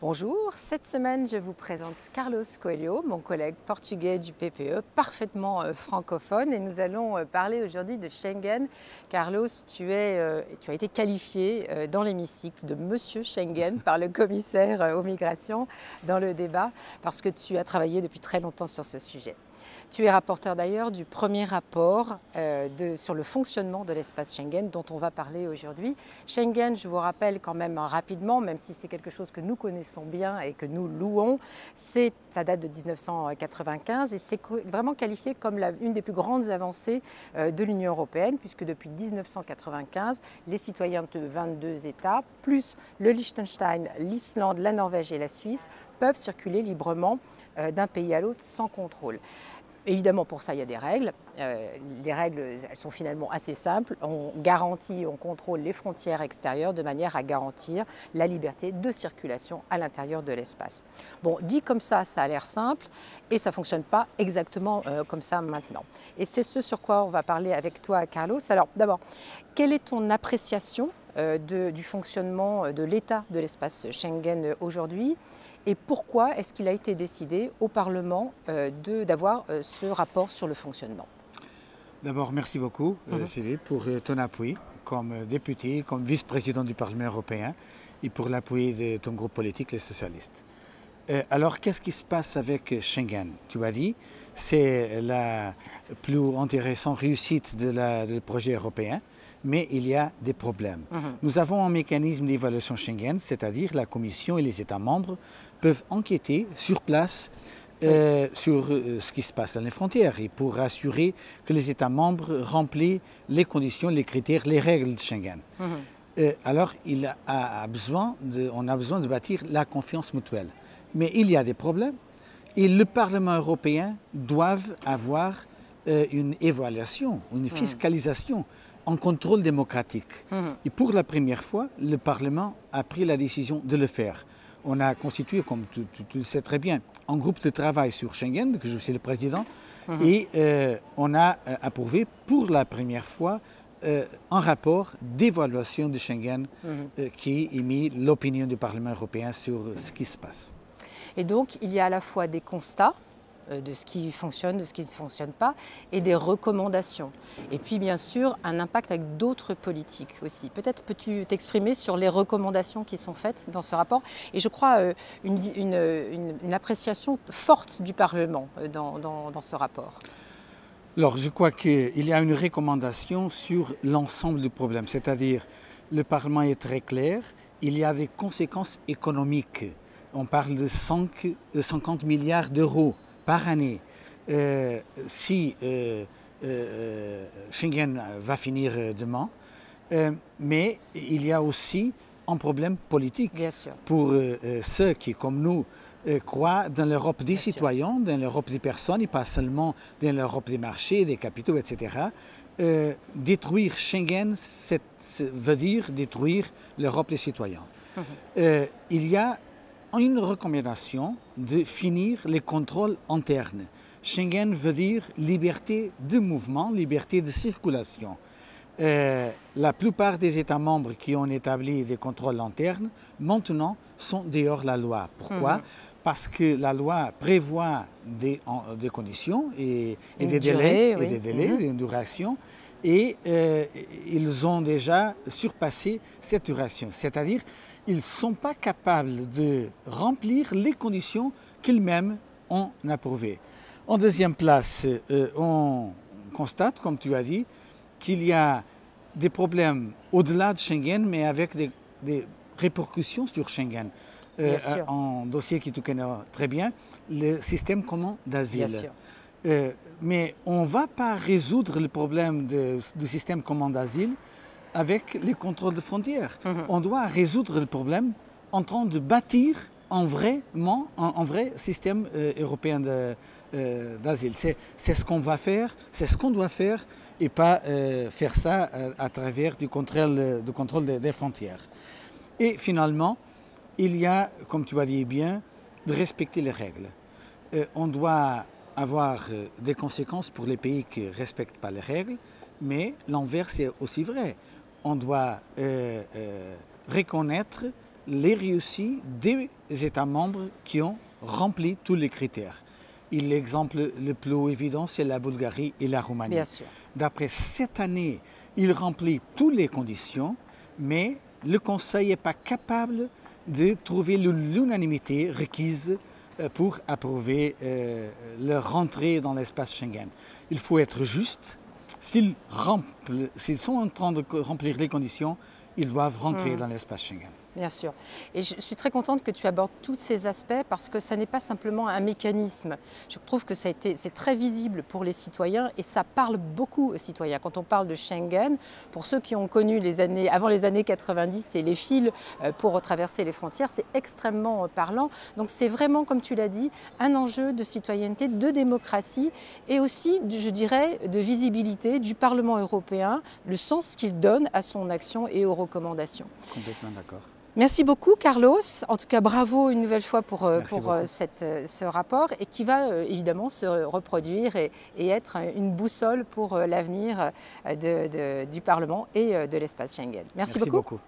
Bonjour, cette semaine je vous présente Carlos Coelho, mon collègue portugais du PPE, parfaitement francophone, et nous allons parler aujourd'hui de Schengen. Carlos, tu as été qualifié dans l'hémicycle de Monsieur Schengen par le commissaire aux migrations dans le débat, parce que tu as travaillé depuis très longtemps sur ce sujet. Tu es rapporteur d'ailleurs du premier rapport sur le fonctionnement de l'espace Schengen dont on va parler aujourd'hui. Schengen, je vous rappelle quand même rapidement, même si c'est quelque chose que nous connaissons bien et que nous louons, ça date de 1995 et c'est vraiment qualifié comme une des plus grandes avancées de l'Union européenne, puisque depuis 1995, les citoyens de 22 États, plus le Liechtenstein, l'Islande, la Norvège et la Suisse, peuvent circuler librement d'un pays à l'autre sans contrôle. Évidemment, pour ça, il y a des règles. Les règles, elles sont finalement assez simples. On garantit, on contrôle les frontières extérieures de manière à garantir la liberté de circulation à l'intérieur de l'espace. Bon, dit comme ça a l'air simple et ça ne fonctionne pas exactement comme ça maintenant. Et c'est ce sur quoi on va parler avec toi, Carlos. Alors, d'abord, quelle est ton appréciation du fonctionnement de l'état de l'espace Schengen aujourd'hui? Et pourquoi est-ce qu'il a été décidé au Parlement d'avoir ce rapport sur le fonctionnement? D'abord, merci beaucoup, Sylvie, pour ton appui comme député, comme vice-président du Parlement européen et pour l'appui de ton groupe politique, les socialistes. Alors, qu'est-ce qui se passe avec Schengen? Tu as dit, c'est la plus intéressante réussite du projet européen, mais il y a des problèmes. Nous avons un mécanisme d'évaluation Schengen, c'est-à-dire la Commission et les États membres peuvent enquêter sur place sur ce qui se passe dans les frontières et pour assurer que les États membres remplissent les conditions, les critères, les règles de Schengen. Alors, on a besoin de bâtir la confiance mutuelle. Mais il y a des problèmes et le Parlement européen doit avoir une évaluation, une fiscalisation, un contrôle démocratique. Et pour la première fois, le Parlement a pris la décision de le faire. On a constitué, comme tu le sais très bien, un groupe de travail sur Schengen, que je suis le président, et on a approuvé pour la première fois un rapport d'évaluation de Schengen qui émet l'opinion du Parlement européen sur ce qui se passe. Et donc, il y a à la fois des constats de ce qui fonctionne, de ce qui ne fonctionne pas, et des recommandations. Et puis, bien sûr, un impact avec d'autres politiques aussi. Peut-être peux-tu t'exprimer sur les recommandations qui sont faites dans ce rapport, et je crois une appréciation forte du Parlement dans ce rapport. Alors, je crois qu'il y a une recommandation sur l'ensemble du problème, c'est-à-dire le Parlement est très clair, il y a des conséquences économiques. On parle de 50 milliards d'euros par année. Si Schengen va finir demain, mais il y a aussi un problème politique pour ceux qui, comme nous, croient dans l'Europe des citoyens, dans l'Europe des personnes, et pas seulement dans l'Europe des marchés, des capitaux, etc. Détruire Schengen, veut dire détruire l'Europe des citoyens. Il y a une recommandation de finir les contrôles internes. Schengen veut dire liberté de mouvement, liberté de circulation. La plupart des États membres qui ont établi des contrôles internes, maintenant, sont dehors de la loi. Pourquoi? Parce que la loi prévoit des conditions et des délais, une duration, et ils ont déjà surpassé cette duration. C'est-à-dire ils ne sont pas capables de remplir les conditions qu'ils-mêmes ont approuvées. En deuxième place, on constate, comme tu as dit, qu'il y a des problèmes au-delà de Schengen, mais avec des répercussions sur Schengen. Un dossier que tu connais très bien, le système commun d'asile. Mais on ne va pas résoudre le problème du système commun d'asile avec les contrôles de frontières. On doit résoudre le problème en train de bâtir un vrai système européen d'asile. C'est ce qu'on va faire, c'est ce qu'on doit faire, et pas faire ça à travers du contrôle des frontières. Et finalement, il y a, comme tu as dit bien, de respecter les règles. On doit avoir des conséquences pour les pays qui ne respectent pas les règles, mais l'inverse est aussi vrai. On doit reconnaître les réussites des États membres qui ont rempli tous les critères. L'exemple le plus évident, c'est la Bulgarie et la Roumanie. Bien sûr. D'après cette année, il remplit toutes les conditions, mais le Conseil n'est pas capable de trouver l'unanimité requise pour approuver leur rentrée dans l'espace Schengen. Il faut être juste. S'ils sont en train de remplir les conditions, ils doivent rentrer dans l'espace Schengen. Bien sûr. Et je suis très contente que tu abordes tous ces aspects parce que ça n'est pas simplement un mécanisme. Je trouve que c'est très visible pour les citoyens et ça parle beaucoup aux citoyens. Quand on parle de Schengen, pour ceux qui ont connu avant les années 90 et les fils pour traverser les frontières, c'est extrêmement parlant. Donc c'est vraiment, comme tu l'as dit, un enjeu de citoyenneté, de démocratie et aussi, je dirais, de visibilité du Parlement européen, le sens qu'il donne à son action et aux recommandations. Complètement d'accord. Merci beaucoup Carlos, en tout cas bravo une nouvelle fois pour ce rapport et qui va évidemment se reproduire et être une boussole pour l'avenir du Parlement et de l'espace Schengen. Merci beaucoup.